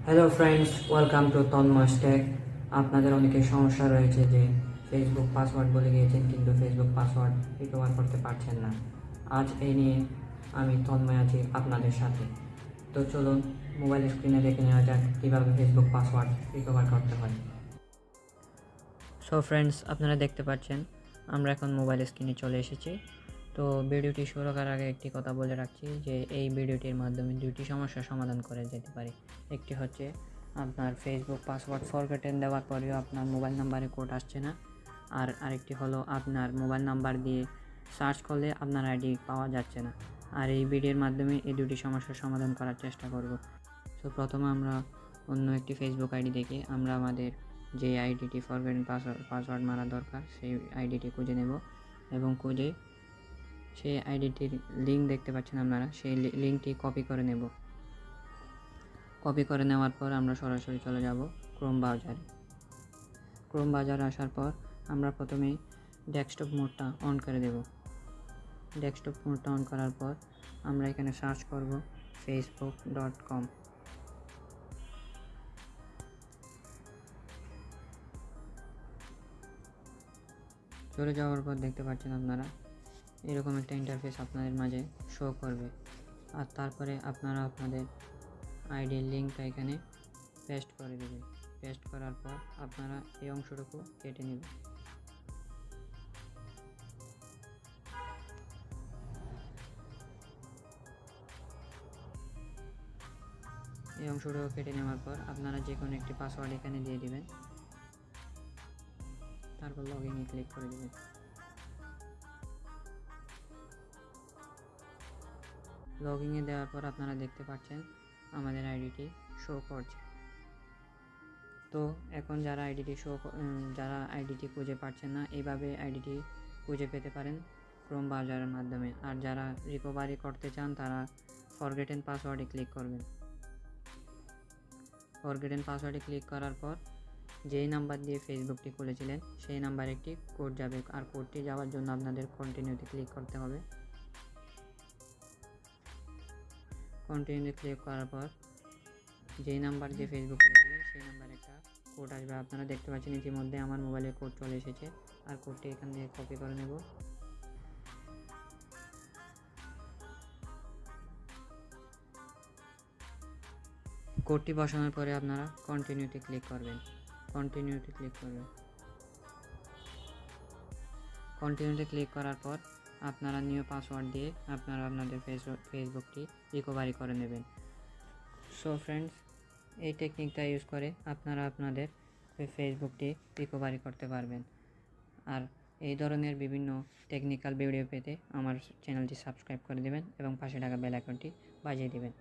Hello friends, welcome to Tanmoy's tech. আপনাদের অনেকের সমস্যা রয়েছে যে ফেসবুক পাসওয়ার্ড বলে গিয়েছেন কিন্তু ফেসবুক পাসওয়ার্ড রিকভার করতে পারছেন না। আজ এই নিয়ে আমি তন্ময় আছি আপনাদের সাথে। তো চলুন মোবাইল স্ক্রিনে দেখে নেওয়া যাক কীভাবে ফেসবুক পাসওয়ার্ড রিকভার করতে হয়। সো ফ্রেন্ডস, আপনারা দেখতে পাচ্ছেন আমরা এখন মোবাইল স্ক্রিনে চলে এসেছি। তো ভিডিওটি শুরু করার আগে একটি কথা বলে রাখছি যে এই ভিডিওটির মাধ্যমে দুটি সমস্যার সমাধান করে যেতে পারে। একটি হচ্ছে আপনার ফেসবুক পাসওয়ার্ড ফরগেটেন দেওয়ার পরেও আপনার মোবাইল নাম্বারে কোড আসছে না, আর আরেকটি হলো আপনার মোবাইল নাম্বার দিয়ে সার্চ করলে আপনার আইডি পাওয়া যাচ্ছে না। আর এই ভিডিওর মাধ্যমে এই দুটি সমস্যার সমাধান করার চেষ্টা করব। তো প্রথমে আমরা অন্য একটি ফেসবুক আইডি দেখে আমরা আমাদের যে আইডিটি ফরগেটেন পাসওয়ার্ড মারা দরকার সেই আইডিটি খুঁজে নেব এবং খুঁজে সেই আইডিটির লিঙ্ক দেখতে পাচ্ছেন আপনারা, সেই লিঙ্কটি কপি করে নেব। কপি করে নেওয়ার পর আমরা সরাসরি চলে যাব ক্রোম ব্রাউজারে আসার পর আমরা প্রথমে ডেস্কটপ মোডটা অন করে দেব। ডেস্কটপ মোডটা অন করার পর আমরা এখানে সার্চ করব facebook.com। চলে যাওয়ার পর দেখতে পাচ্ছেন আপনারা এরকম একটা ইন্টারফেস আপনাদের মাঝে শো করবে, আর তারপরে আপনারা আপনাদের আইডির লিঙ্কটা এখানে পেস্ট করে দেবেন। পেস্ট করার পর আপনারা এই অংশটুকু কেটে নেবেন। এই অংশটুকু কেটে নেওয়ার পর আপনারা যে কোনো একটি পাসওয়ার্ড এখানে দিয়ে দিবেন, তারপর লগইনে ক্লিক করে দেবেন। লগইনে দেওয়ার পর আপনারা দেখতে পাচ্ছেন আমাদের আইডিটি শো করছে। তো এখন যারা আইডিটি খুঁজে পাচ্ছেন না, এইভাবে আইডিটি খুঁজে পেতে পারেন ক্রোম ব্রাউজারের মাধ্যমে। আর যারা রিকভারি করতে চান তারা ফরগেটেন পাসওয়ার্ডে ক্লিক করবেন। ফরগেটেন পাসওয়ার্ডে ক্লিক করার পর যেই নাম্বার দিয়ে ফেসবুকটি খুলেছিলেন সেই নাম্বারে একটি কোড যাবে, আর কোডটি যাওয়ার জন্য আপনাদের কন্টিনিউতে ক্লিক করতে হবে। কন্টিনিউতে ক্লিক করার পর যেই নাম্বার দিয়ে ফেসবুক খুলেছিলেন সেই নাম্বারে একটা কোড আসবে। আপনারা দেখতে পাচ্ছেন ইতিমধ্যে আমার মোবাইলে কোড চলে এসেছে, আর কোডটি এখান থেকে কপি করে নেব। কোডটি বসানোর পরে আপনারা কন্টিনিউতে ক্লিক করবেন। কন্টিনিউতে ক্লিক করার পর আপনারা নিউ পাসওয়ার্ড দিয়ে আপনারা আপনাদের ফেসবুকটি রিকভারি করে নেবেন। সো ফ্রেন্ডস, এই টেকনিকটা ইউজ করে আপনারা আপনাদের ফেসবুকটি রিকভারি করতে পারবেন। আর এই ধরনের বিভিন্ন টেকনিক্যাল ভিডিও পেতে আমার চ্যানেলটি সাবস্ক্রাইব করে দেবেন এবং পাশে থাকা বেল আইকনটি বাজিয়ে দেবেন।